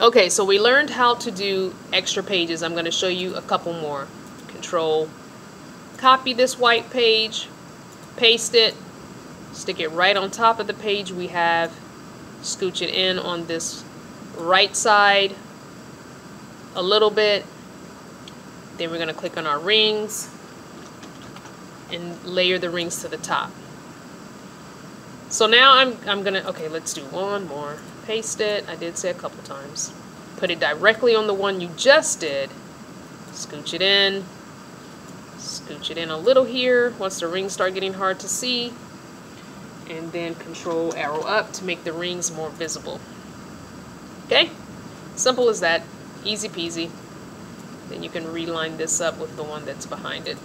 Okay, so we learned how to do extra pages. I'm going to show you a couple more. Control, copy this white page, paste it, stick it right on top of the page we have, scooch it in on this right side a little bit. Then we're going to click on our rings and layer the rings to the top. So now I'm gonna, okay, let's do one more. Paste it. I did say a couple times. Put it directly on the one you just did. Scooch it in. Scooch it in a little here once the rings start getting hard to see. And then control arrow up to make the rings more visible. Okay? Simple as that. Easy peasy. Then you can reline this up with the one that's behind it.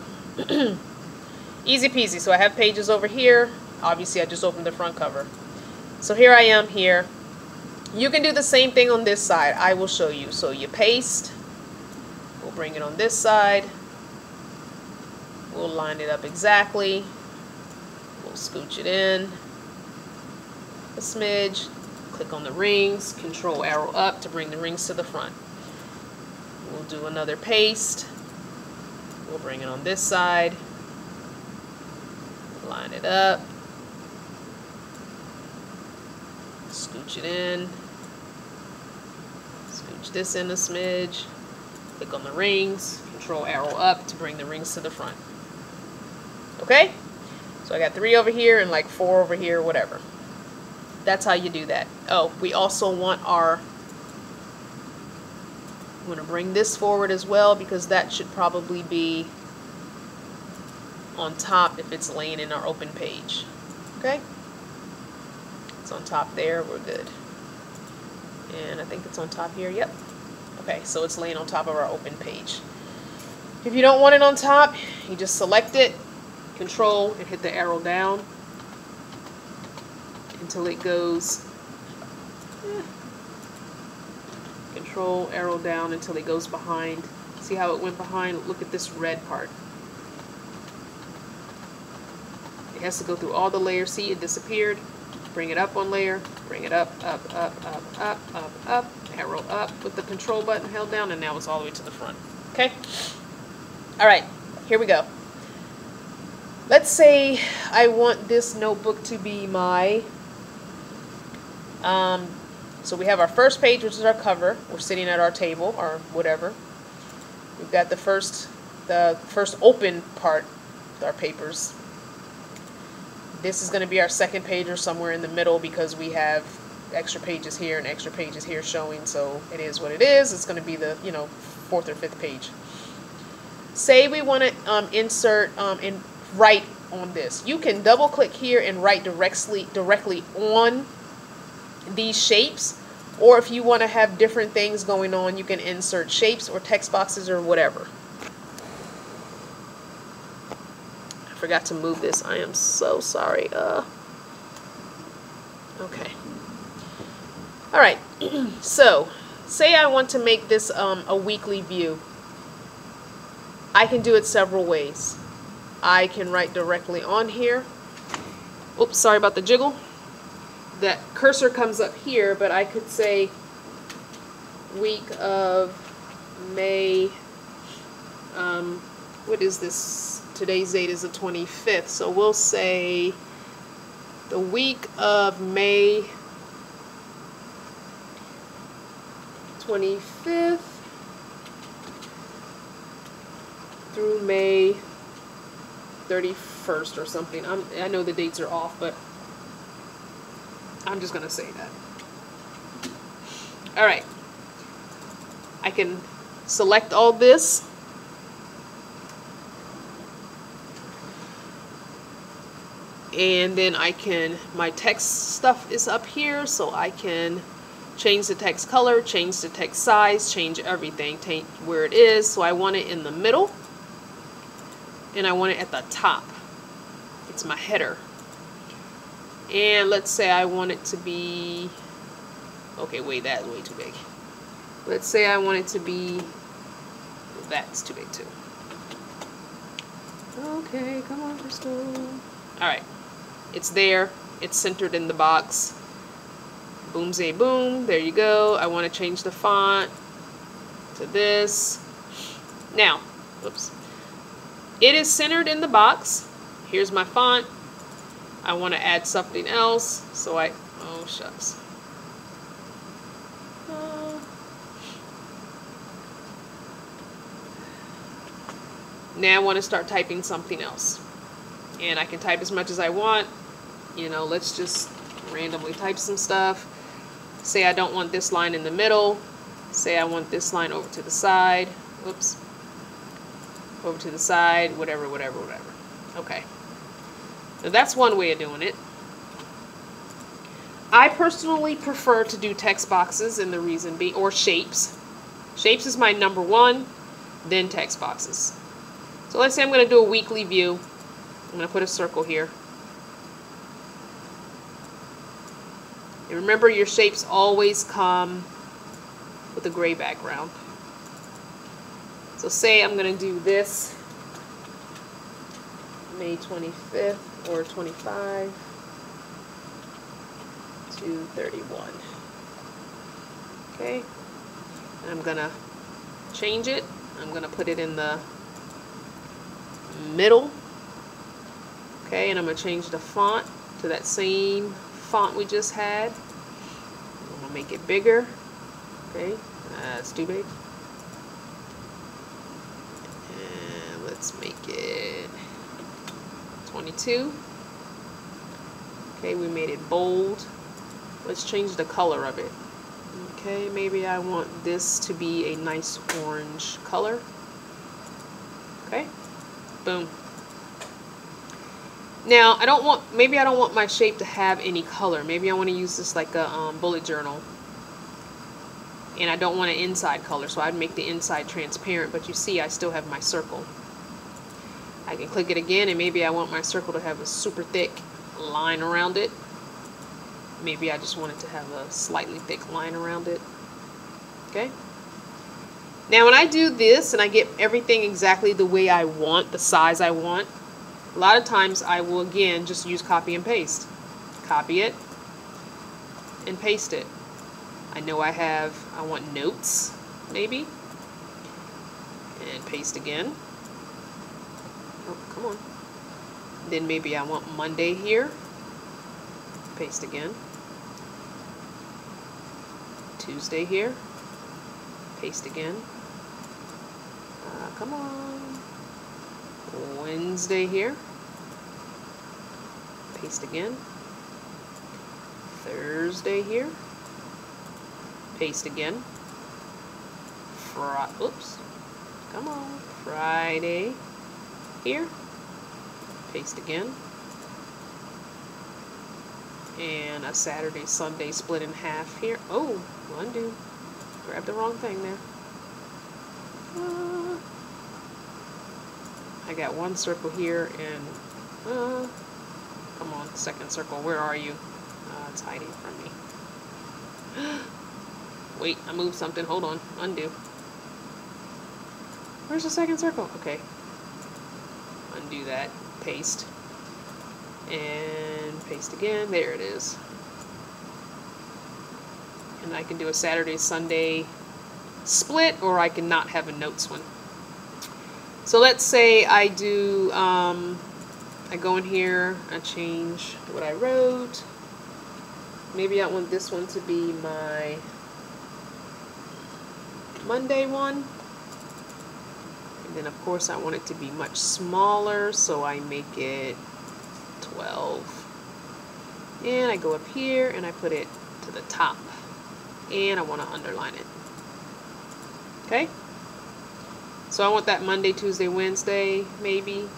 Easy peasy. So I have pages over here. Obviously, I just opened the front cover. So here I am here. You can do the same thing on this side. I will show you. So you paste. We'll bring it on this side. We'll line it up exactly. We'll scooch it in a smidge. Click on the rings. Control arrow up to bring the rings to the front. We'll do another paste. We'll bring it on this side. Line it up. Scooch it in. Scooch this in a smidge. Click on the rings. Control arrow up to bring the rings to the front. Okay? So I got 3 over here and like 4 over here, whatever. That's how you do that. Oh, we also want our... I'm going to bring this forward as well because that should probably be on top if it's laying in our open page. Okay? It's on top there, we're good. And I think it's on top here, yep. Okay, so it's laying on top of our open page. If you don't want it on top, you just select it, control, and hit the arrow down until it goes, control, arrow down until it goes behind. See how it went behind? Look at this red part. It has to go through all the layers. See, it disappeared. Bring it up one layer, bring it up, up, up, up, up, up, up, arrow up with the control button held down, and now it's all the way to the front. Okay? Alright, here we go. Let's say I want this notebook to be my, so we have our first page, which is our cover. We're sitting at our table, or whatever. We've got the first open part with our papers. This is going to be our second page or somewhere in the middle because we have extra pages here and extra pages here showing, so it is what it is. It's going to be the, 4th or 5th page. Say we want to insert and write on this. You can double click here and write directly on these shapes, or if you want to have different things going on, you can insert shapes or text boxes or whatever. Forgot to move this. I am so sorry. Okay. Alright. So, say I want to make this a weekly view. I can do it several ways. I can write directly on here. Oops, sorry about the jiggle. That cursor comes up here, but I could say week of May. What is this? Today's date is the 25th, so we'll say the week of May 25th through May 31st or something. I know the dates are off, but I'm just going to say that. Alright. I can select all this. And then I can, my text stuff is up here, so I can change the text color, change the text size, change everything, take where it is. So I want it in the middle, and I want it at the top. It's my header. And let's say I want it to be, okay, wait, that's way too big. Let's say I want it to be, that's too big too. Okay, come on, Crystal. Alright. It's there. It's centered in the box. Boom, zay, boom. There you go. I want to change the font to this. Now, oops. It is centered in the box. Here's my font. I want to add something else. So oh shucks. Now I want to start typing something else. And I can type as much as I want. You know, let's just randomly type some stuff. Say I don't want this line in the middle. Say I want this line over to the side. Oops. Over to the side, whatever. Okay. Now that's one way of doing it. I personally prefer to do text boxes, and the reason being, or shapes. Shapes is my number one, then text boxes. So let's say I'm going to do a weekly view. I'm going to put a circle here. And remember, your shapes always come with a gray background. So say I'm going to do this May 25th or 25 to 31. Okay. And I'm going to change it. I'm going to put it in the middle. Okay, and I'm going to change the font to that same font we just had. I'm going to make it bigger. Okay, it's too big. And let's make it 22. Okay, we made it bold. Let's change the color of it. Okay, maybe I want this to be a nice orange color. Okay, boom. Now, maybe I don't want my shape to have any color. Maybe I want to use this like a bullet journal. And I don't want an inside color, so I'd make the inside transparent, but you see I still have my circle. I can click it again, and maybe I want my circle to have a super thick line around it. Maybe I just want it to have a slightly thick line around it. Okay? Now when I do this and I get everything exactly the way I want, the size I want, a lot of times I will again just use copy and paste. Copy it and paste it. I know I want notes, maybe. And paste again. Oh, come on. Then maybe I want Monday here. Paste again. Tuesday here. Paste again. Come on. Wednesday here. Paste again. Thursday here. Paste again. Oops. Come on. Friday here. Paste again. And a Saturday, Sunday split in half here. Oh, undo. Grab the wrong thing there. I got one circle here and come on, second circle. Where are you? It's hiding from me. Wait, I moved something. Hold on. Undo. Where's the second circle? Okay. Undo that. Paste. And paste again. There it is. And I can do a Saturday, Sunday split, or I can not have a notes one. So let's say I do, I go in here, I change what I wrote. Maybe I want this one to be my Monday one. And then of course I want it to be much smaller, so I make it 12. And I go up here and I put it to the top. And I want to underline it. Okay? So I want that Monday, Tuesday, Wednesday, maybe.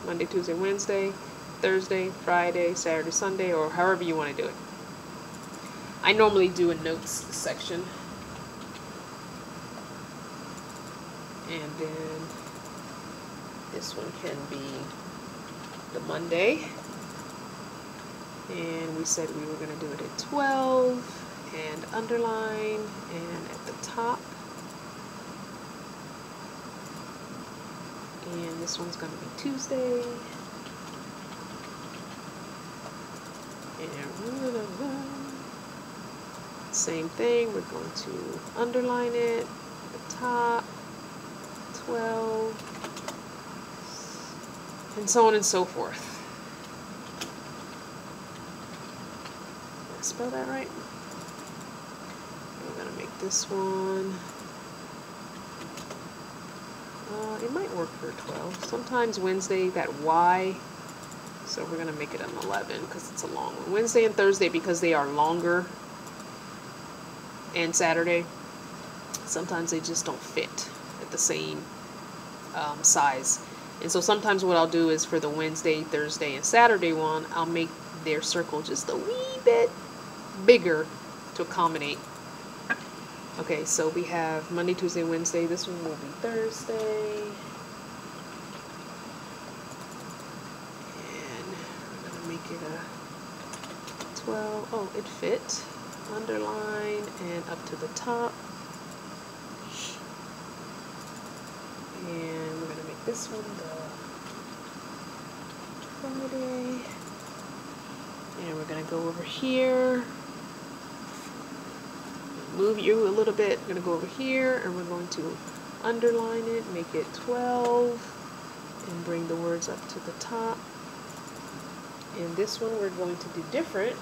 Monday, Tuesday, Wednesday, Thursday, Friday, Saturday, Sunday, or however you want to do it. I normally do a notes section. And then this one can be the Monday. And we said we were going to do it at 12 and underline and at the top. And this one's going to be Tuesday. And same thing, we're going to underline it at the top, 12, and so on and so forth. Did I spell that right? We're going to make this one. It might work for 12. Sometimes Wednesday, that Y, so we're going to make it an 11 because it's a long one. Wednesday and Thursday, because they are longer, and Saturday, sometimes they just don't fit at the same size. And so sometimes what I'll do is for the Wednesday, Thursday, and Saturday one, I'll make their circle just a wee bit bigger to accommodate. Okay, so we have Monday, Tuesday, Wednesday. This one will be Thursday. And we're going to make it a 12. Oh, it fit. Underline and up to the top. And we're going to make this one the Friday. And we're going to go over here. Move you a little bit. I'm going to go over here and we're going to underline it, make it 12, and bring the words up to the top. And this one we're going to do different.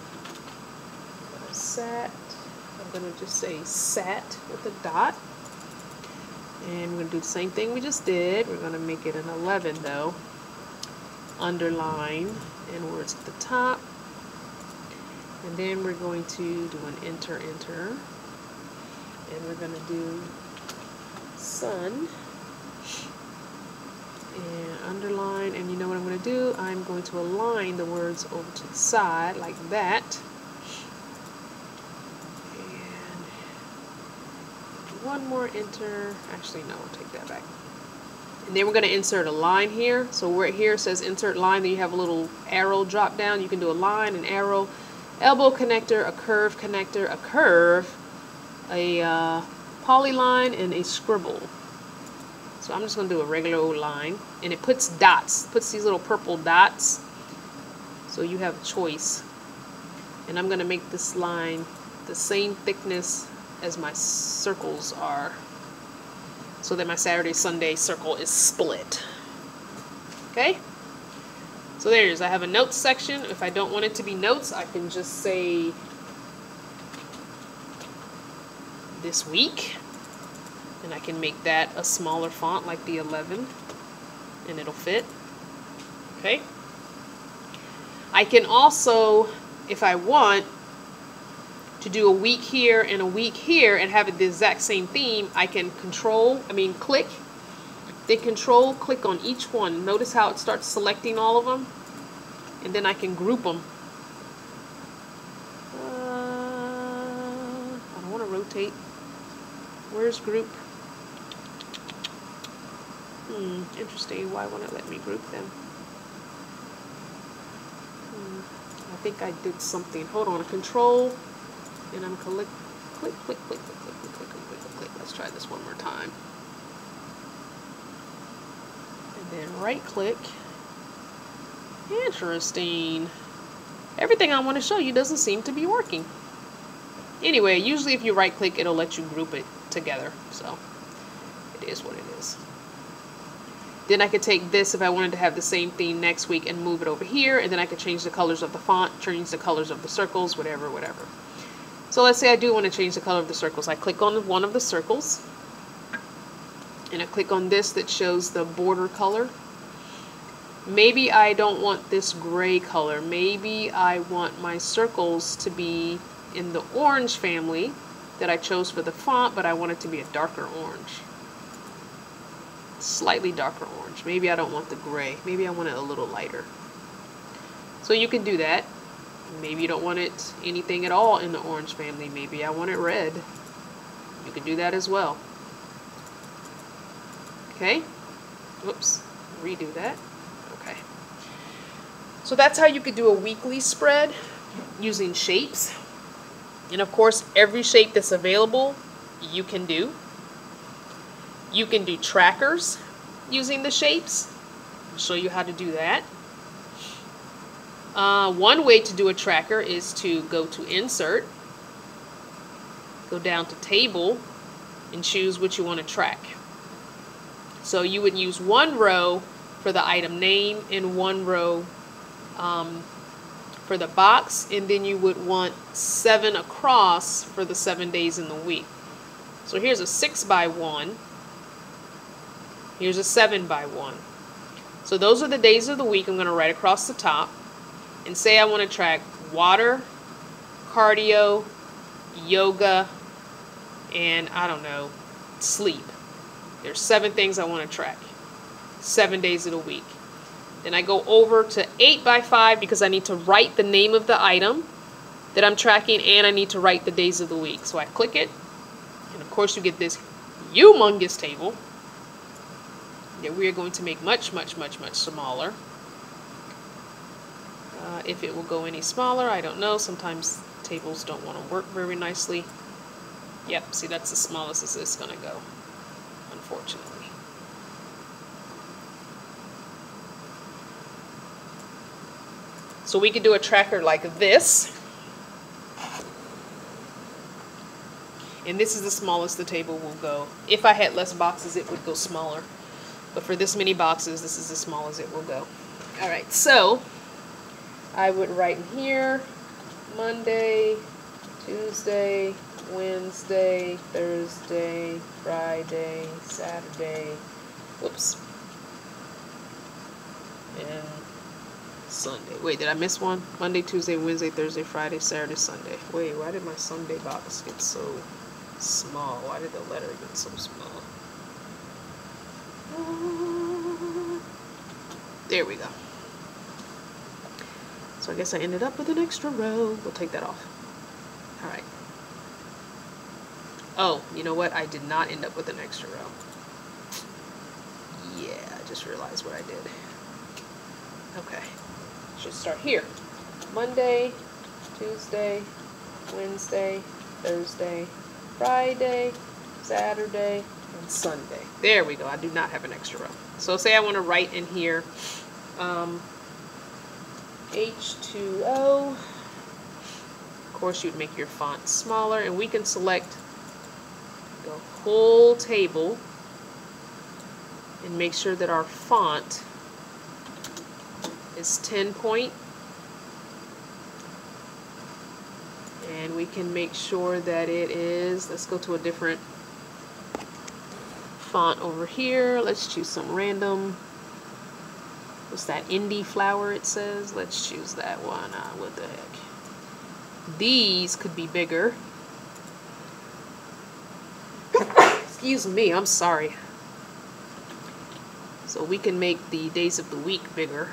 Sat. I'm going to just say sat with a dot. And we're going to do the same thing we just did. We're going to make it an 11 though. Underline and words at the top. And then we're going to do an enter. And we're going to do sun and underline, and you know what I'm going to do? I'm going to align the words over to the side like that. And one more enter. Actually, no, I'll take that back. And then we're going to insert a line here. So where here says insert line, then you have a little arrow drop down. You can do a line, an arrow, elbow connector, a curve connector, a curve, a polyline, and a scribble. So I'm just going to do a regular old line, and it puts dots, puts these little purple dots, so you have a choice. And I'm going to make this line the same thickness as my circles are, so that my Saturday Sunday circle is split. Okay, so there it is. I have a notes section. If I don't want it to be notes, I can just say this week, and I can make that a smaller font like the 11, and it'll fit. Okay, I can also, if I want to do a week here and a week here and have it the exact same theme, I can click, then control click on each one. Notice how it starts selecting all of them, and then I can group them. I don't want to rotate. Where's group? Interesting. Why won't it let me group them? I think I did something. Hold on. Control, and I'm click. Let's try this one more time. And then right click. Interesting. Everything I want to show you doesn't seem to be working. Anyway, usually if you right click, it'll let you group it together. So it is what it is. Then I could take this if I wanted to have the same theme next week and move it over here, and then I could change the colors of the font, change the colors of the circles, whatever. So let's say I do want to change the color of the circles. I click on one of the circles, and I click on this that shows the border color. Maybe I don't want this gray color. Maybe I want my circles to be in the orange family that I chose for the font, but I want it to be a darker orange. Slightly darker orange. Maybe I don't want the gray. Maybe I want it a little lighter. So you can do that. Maybe you don't want it anything at all in the orange family. Maybe I want it red. You can do that as well. Okay. Whoops. Redo that. Okay. So that's how you could do a weekly spread using shapes. And of course, every shape that's available, you can do. You can do trackers using the shapes. I'll show you how to do that. One way to do a tracker is to go to Insert, go down to Table, and choose what you want to track. So you would use one row for the item name and one row for the box, and then you would want 7 across for the 7 days in the week. So here's a 6x1, here's a 7x1. So those are the days of the week I'm going to write across the top, and say I want to track water, cardio, yoga, and I don't know, sleep. There's 7 things I want to track, 7 days of the week. Then I go over to 8x5 because I need to write the name of the item that I'm tracking, and I need to write the days of the week. So I click it, and of course you get this humongous table that we are going to make much, much, much, much smaller. If it will go any smaller, I don't know. Sometimes tables don't want to work very nicely. Yep, see, that's the smallest as it's going to go, unfortunately. So we could do a tracker like this. And this is the smallest the table will go. If I had less boxes, it would go smaller. But for this many boxes, this is as small as it will go. Alright, so I would write in here Monday, Tuesday, Wednesday, Thursday, Friday, Saturday, whoops, and Sunday. Wait, did I miss one? Monday, Tuesday, Wednesday, Thursday, Friday, Saturday, Sunday. Wait, why did my Sunday box get so small? Why did the letter get so small? There we go. So I guess I ended up with an extra row. We'll take that off. Alright. Oh, you know what? I did not end up with an extra row. Yeah, I just realized what I did. Okay. Should start here. Monday, Tuesday, Wednesday, Thursday, Friday, Saturday, and Sunday. There we go. I do not have an extra row. So say I want to write in here H2O. Of course, you'd make your font smaller, and we can select the whole table and make sure that our font is 10 point, and we can make sure that it is, let's go to a different font over here. Let's choose some random, what's that, indie flower it says. Let's choose that one. What the heck, these could be bigger. Excuse me, I'm sorry. So we can make the days of the week bigger.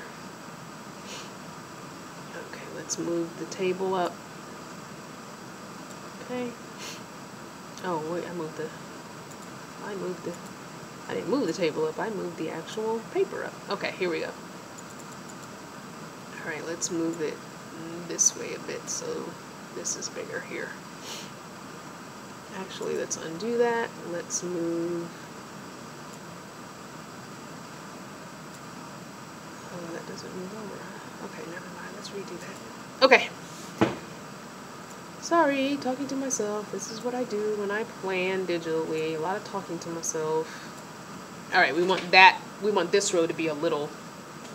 Okay, let's move the table up. Okay. Oh wait, I didn't move the table up, I moved the actual paper up. Okay, here we go. Alright, let's move it this way a bit so this is bigger here. Actually, let's undo that. Let's move. Oh, that doesn't move over. Okay, never mind. Let's redo that. Okay. Sorry, talking to myself. This is what I do when I plan digitally. A lot of talking to myself. Alright, we want this row to be a little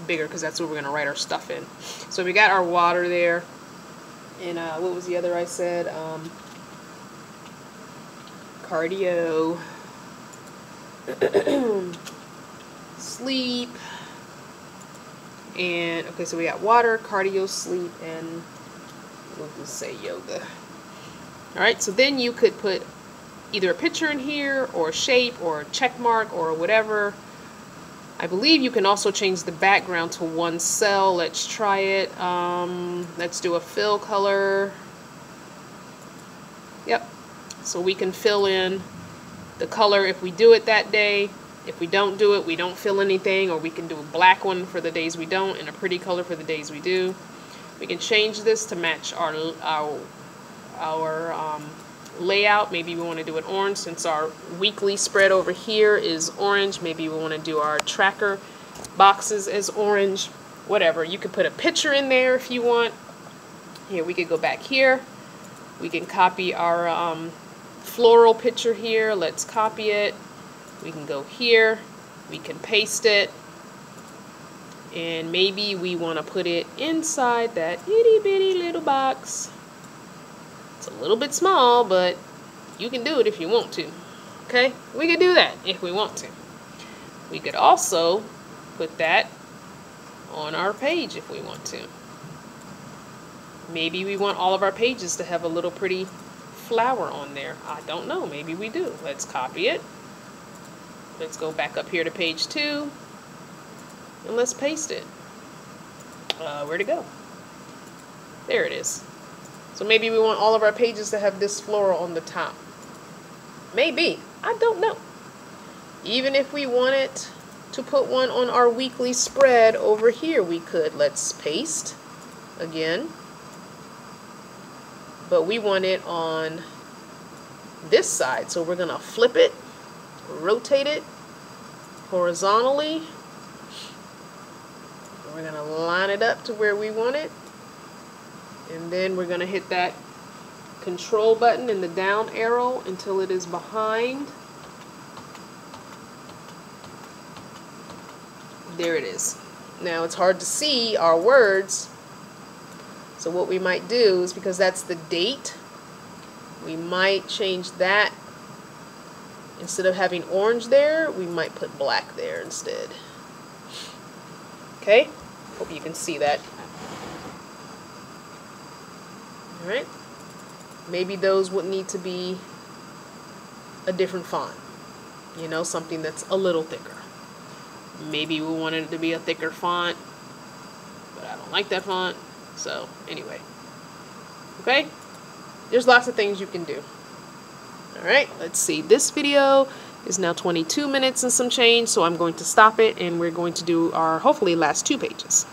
bigger because that's where we're going to write our stuff in. So we got our water there. And what was the other I said? Cardio. Sleep. And, okay, so we got water, cardio, sleep, and we'll just say yoga. Alright, so then you could put either a picture in here, or a shape, or a check mark, or whatever. I believe you can also change the background to one cell. Let's try it. Let's do a fill color. Yep. So we can fill in the color if we do it that day. If we don't do it, we don't fill anything, or we can do a black one for the days we don't and a pretty color for the days we do. We can change this to match our layout. Maybe we want to do it orange since our weekly spread over here is orange. Maybe we want to do our tracker boxes as orange. whatever. You could put a picture in there if you want. Here, we could go back here. We can copy our floral picture here. Let's copy it. We can go here. We can paste it. And maybe we want to put it inside that itty bitty little box. It's a little bit small, but you can do it if you want to. Okay? We can do that if we want to. We could also put that on our page if we want to. Maybe we want all of our pages to have a little pretty flower on there. I don't know. Maybe we do. Let's copy it. Let's go back up here to page 2. And let's paste it. Where'd it go? There it is. So maybe we want all of our pages to have this floral on the top. Maybe. I don't know. Even if we wanted to put one on our weekly spread over here, we could. Let's paste again. But we want it on this side. So we're going to flip it, rotate it horizontally. We're going to line it up to where we want it. And then we're going to hit that control button and the down arrow until it is behind. There it is. Now it's hard to see our words. So what we might do is, because that's the date, we might change that. Instead of having orange there, we might put black there instead. Okay? Hope you can see that. Alright? Maybe those would need to be a different font. You know, something that's a little thicker. Maybe we wanted it to be a thicker font, but I don't like that font. So, anyway. Okay? There's lots of things you can do. Alright, let's see. This video is now 22 minutes and some change, so I'm going to stop it, and we're going to do our, hopefully, last 2 pages.